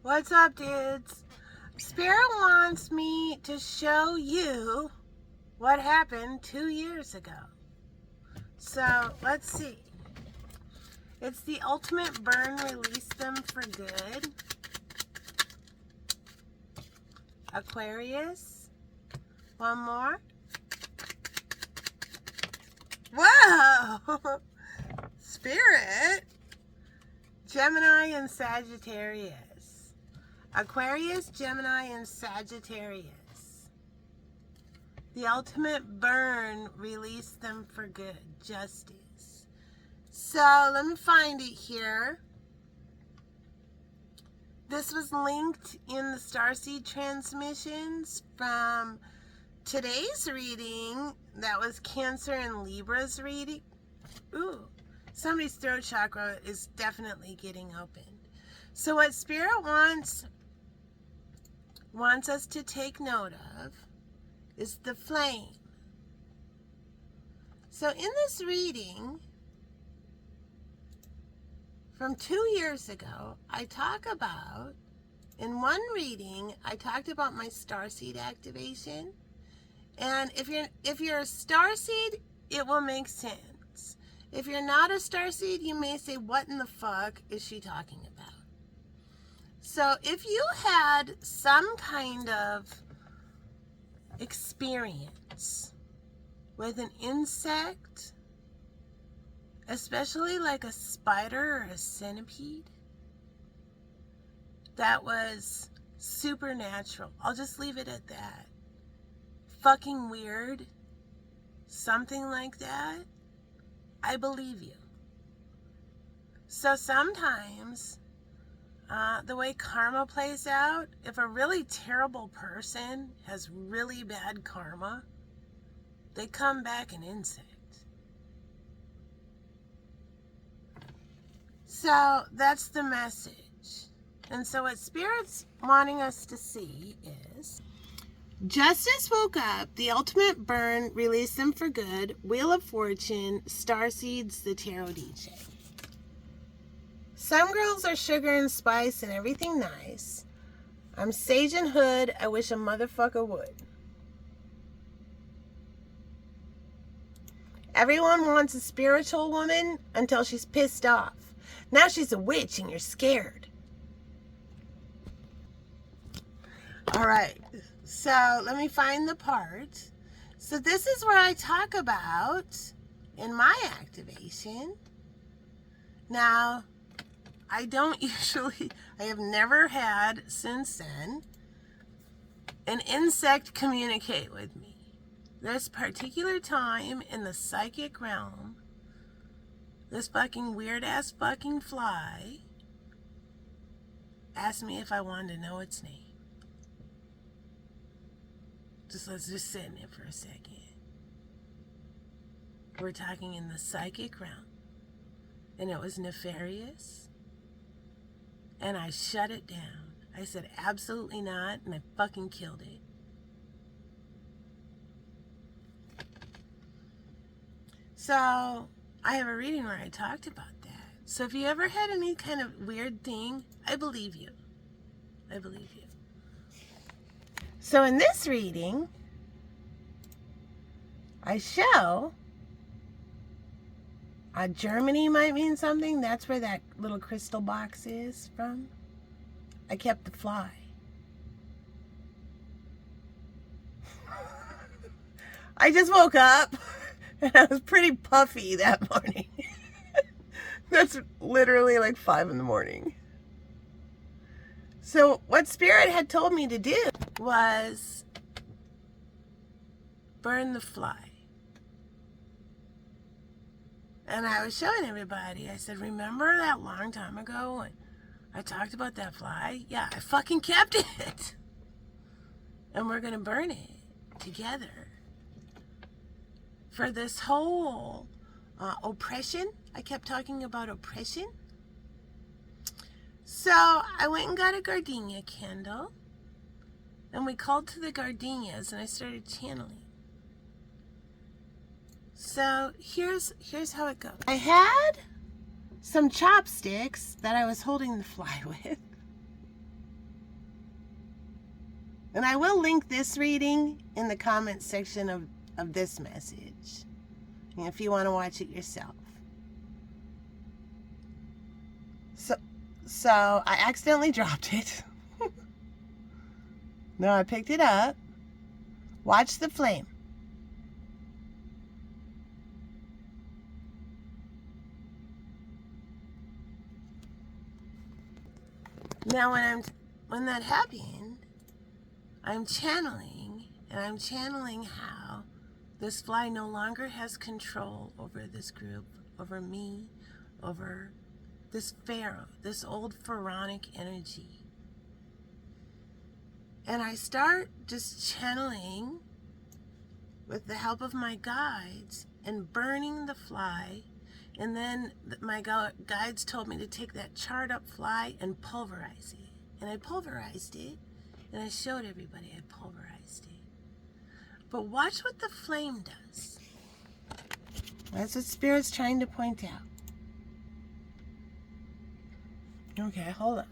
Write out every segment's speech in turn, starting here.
What's up, dudes? Spirit wants me to show you what happened 2 years ago. So, let's see. It's the ultimate burn, release them for good. Aquarius. One more. Whoa! Spirit. Gemini and Sagittarius. Aquarius, Gemini, and Sagittarius. The ultimate burn, release them for good. Justice. So, let me find it here. This was linked in the Starseed transmissions from today's reading. That was Cancer and Libra's reading. Ooh, somebody's throat chakra is definitely getting opened. So what Spirit wants us to take note of is the flame. So in this reading from 2 years ago, I talk about, in one reading, I talked about my Starseed activation. And if you're a Starseed, it will make sense. If you're not a Starseed, you may say, what in the fuck is she talking about? So if you had some kind of experience with an insect, especially like a spider or a centipede, that was supernatural. I'll just leave it at that. Fucking weird, something like that, I believe you. So sometimes, the way karma plays out, if a really terrible person has really bad karma, they come back an insect. So that's the message. And so what Spirit's wanting us to see is, Justice woke up, the ultimate burn, release them for good, Wheel of Fortune, Starseeds, the Tarot DJ. Some girls are sugar and spice and everything nice. I'm sage and hood, I wish a motherfucker would. Everyone wants a spiritual woman until she's pissed off. Now she's a witch and you're scared. Alright, so let me find the part. So this is where I talk about, in my activation. Now, I have never had since then an insect communicate with me. This particular time in the psychic realm, this fucking weird ass fucking fly asked me if I wanted to know its name. Let's just sit in it for a second. We're talking in the psychic realm. And it was nefarious. And I shut it down. I said, absolutely not. And I fucking killed it. So, I have a reading where I talked about that. So if you ever had any kind of weird thing, I believe you. I believe you. So in this reading, I show Germany might mean something. That's where that little crystal box is from. I kept the fly. I just woke up and I was pretty puffy that morning. That's literally like 5 in the morning. So what Spirit had told me to do was burn the fly. And I was showing everybody. I said, remember that long time ago when I talked about that fly? Yeah, I fucking kept it. And we're going to burn it together. For this whole oppression. I kept talking about oppression. So I went and got a gardenia candle. And we called to the gardenias and I started channeling. So here's how it goes. I had some chopsticks that I was holding the fly with. And I will link this reading in the comments section of this message, if you want to watch it yourself. So I accidentally dropped it. No, I picked it up. Watch the flame. Now when that happened, I'm channeling how this fly no longer has control over this group, over me, over this pharaoh, this old pharaonic energy. And I start just channeling with the help of my guides and burning the fly. And then my guides told me to take that charred up fly and pulverize it. And I pulverized it, and I showed everybody I pulverized it. But watch what the flame does. That's what Spirit's trying to point out. Okay, hold on.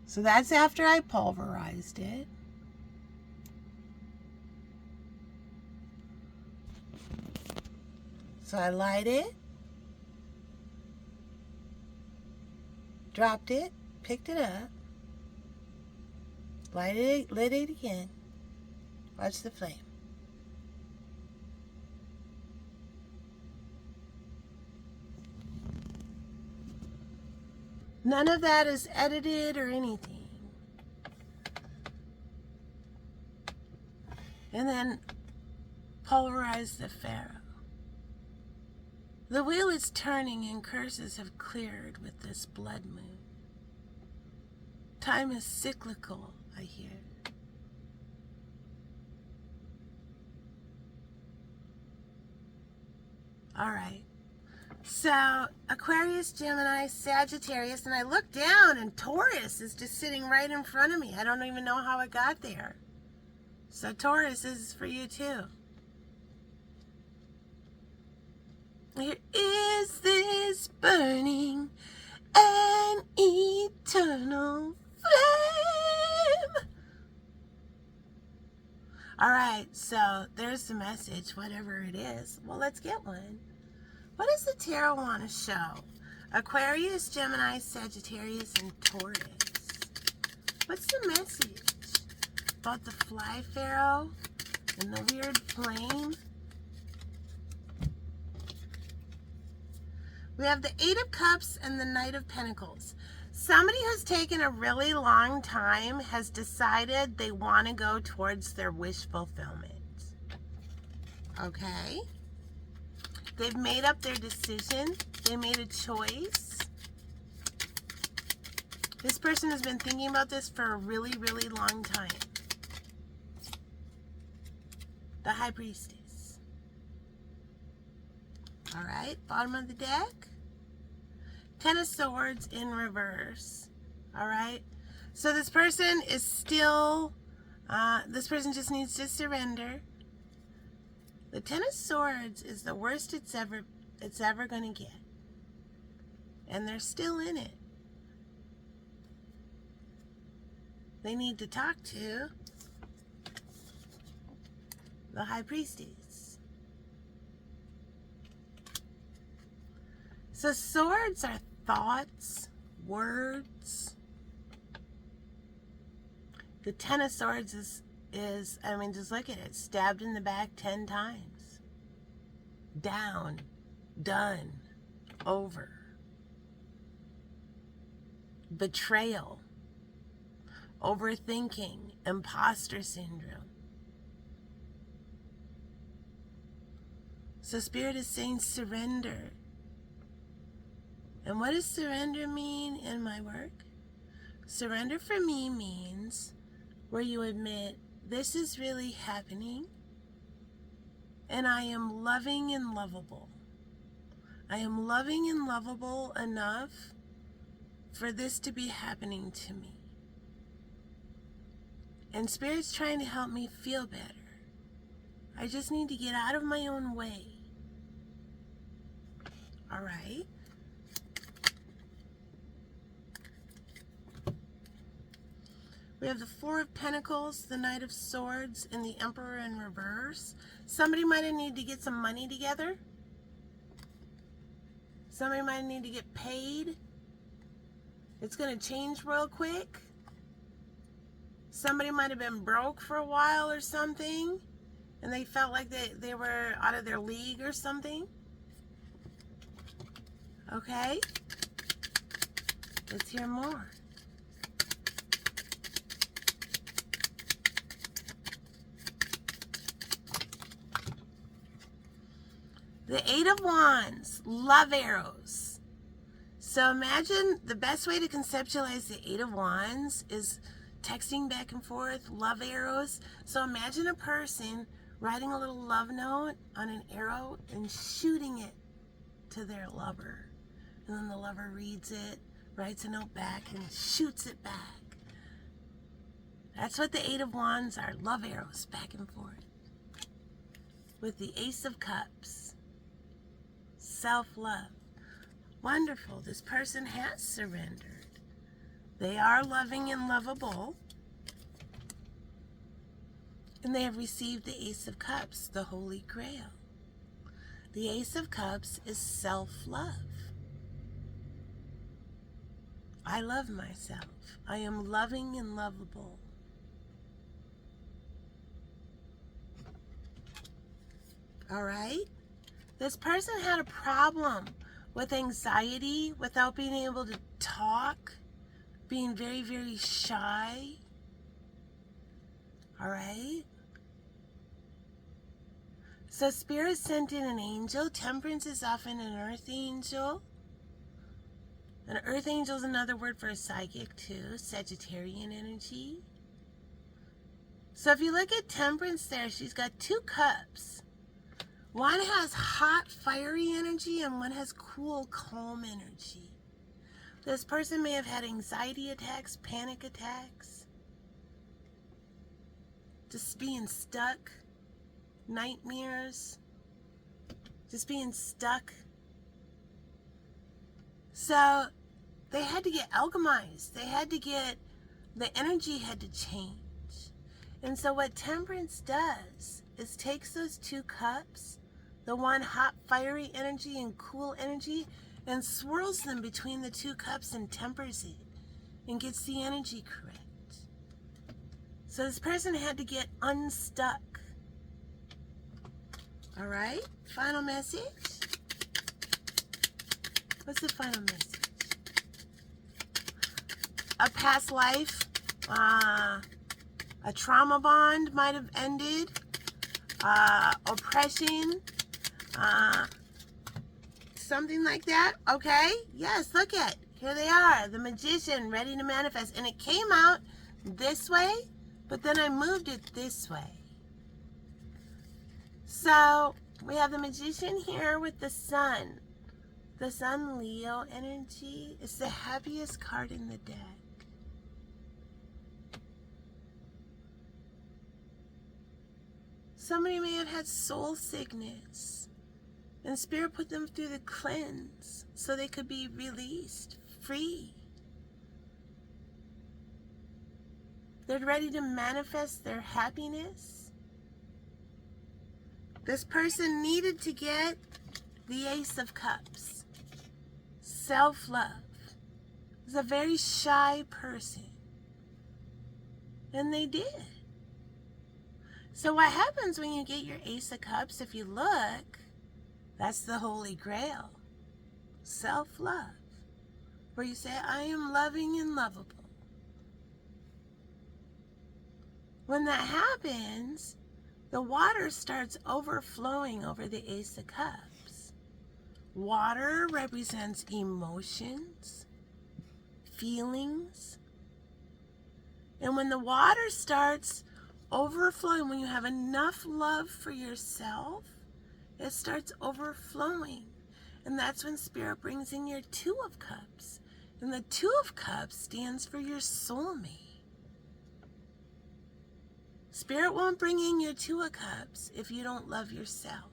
So that's after I pulverized it. So I light it, dropped it, picked it up, lit it again. Watch the flame. None of that is edited or anything. And then pulverize the pharaoh. The wheel is turning and curses have cleared with this blood moon. Time is cyclical, I hear. All right. So Aquarius, Gemini, Sagittarius, and I look down and Taurus is just sitting right in front of me. I don't even know how it got there. So Taurus is for you too. Here is this burning and eternal flame. All right, so there's the message, whatever it is. Well, let's get one. What does the tarot want to show? Aquarius, Gemini, Sagittarius, and Taurus. What's the message about the fly pharaoh and the weird flame? We have the Eight of Cups and the Knight of Pentacles. Somebody who's taken a really long time has decided they want to go towards their wish fulfillment. Okay? They've made up their decision. They made a choice. This person has been thinking about this for a really, really long time. The High Priestess. All right, bottom of the deck. Ten of Swords in reverse. All right. So this person is still, this person just needs to surrender. The Ten of Swords is the worst it's ever going to get. And they're still in it. They need to talk to the High Priestess. So swords are thoughts, words. The Ten of Swords is, I mean, just look at it. Stabbed in the back 10 times. Down. Done. Over. Betrayal. Overthinking. Imposter syndrome. So Spirit is saying surrender. And what does surrender mean in my work? Surrender for me means where you admit, this is really happening, and I am loving and lovable. I am loving and lovable enough for this to be happening to me. And Spirit's trying to help me feel better. I just need to get out of my own way. All right? We have the Four of Pentacles, the Knight of Swords, and the Emperor in reverse. Somebody might have needed to get some money together. Somebody might need to get paid. It's going to change real quick. Somebody might have been broke for a while or something, and they felt like they were out of their league or something. Okay? Let's hear more. The Eight of Wands, love arrows. So imagine the best way to conceptualize the Eight of Wands is texting back and forth, love arrows. So imagine a person writing a little love note on an arrow and shooting it to their lover. And then the lover reads it, writes a note back, and shoots it back. That's what the Eight of Wands are, love arrows back and forth. With the Ace of Cups. Self-love. Wonderful. This person has surrendered. They are loving and lovable. And they have received the Ace of Cups, the Holy Grail. The Ace of Cups is self-love. I love myself. I am loving and lovable. All right? This person had a problem with anxiety, without being able to talk, being very, very shy. All right? So Spirit sent in an angel. Temperance is often an earth angel. An earth angel is another word for a psychic too, Sagittarian energy. So if you look at Temperance there, she's got two cups. One has hot, fiery energy, and one has cool, calm energy. This person may have had anxiety attacks, panic attacks, just being stuck, nightmares, just being stuck. So they had to get alchemized. They had to get, the energy had to change. And so what Temperance does is takes those two cups, the one hot, fiery energy and cool energy, and swirls them between the two cups and tempers it and gets the energy correct. So this person had to get unstuck. All right, final message. What's the final message? A past life, a trauma bond might have ended, oppression, something like that. Okay, yes, look at, here they are, the Magician ready to manifest, and it came out this way, but then I moved it this way. So we have the Magician here with the Sun. The Sun, Leo energy. It's the happiest card in the deck. Somebody may have had soul sickness, and Spirit put them through the cleanse so they could be released, free. They're ready to manifest their happiness. This person needed to get the Ace of Cups. Self-love. Is a very shy person. And they did. So what happens when you get your Ace of Cups, if you look, that's the Holy Grail. Self-love. Where you say, I am loving and lovable. When that happens, the water starts overflowing over the Ace of Cups. Water represents emotions, feelings. And when the water starts overflowing, when you have enough love for yourself, it starts overflowing. And that's when Spirit brings in your Two of Cups. And the Two of Cups stands for your soulmate. Spirit won't bring in your Two of Cups if you don't love yourself.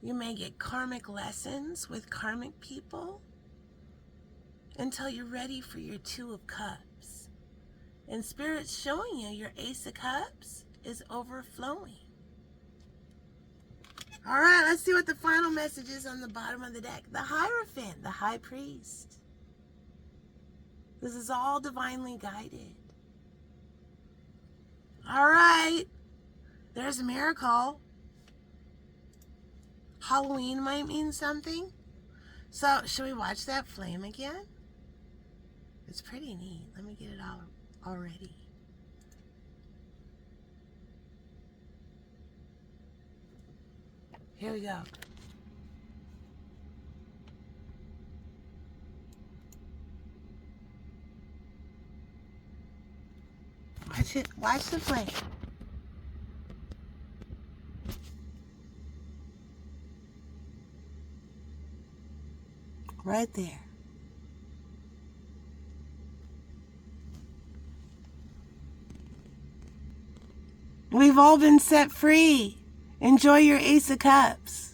You may get karmic lessons with karmic people until you're ready for your Two of Cups. And Spirit's showing you your Ace of Cups is overflowing. All right, let's see what the final message is on the bottom of the deck. The Hierophant, the High Priest. This is all divinely guided. All right, there's a miracle. Halloween might mean something. So, should we watch that flame again? It's pretty neat. Let me get it all already. Here we go. Watch it. Watch the flame. Right there. We've all been set free. Enjoy your Ace of Cups.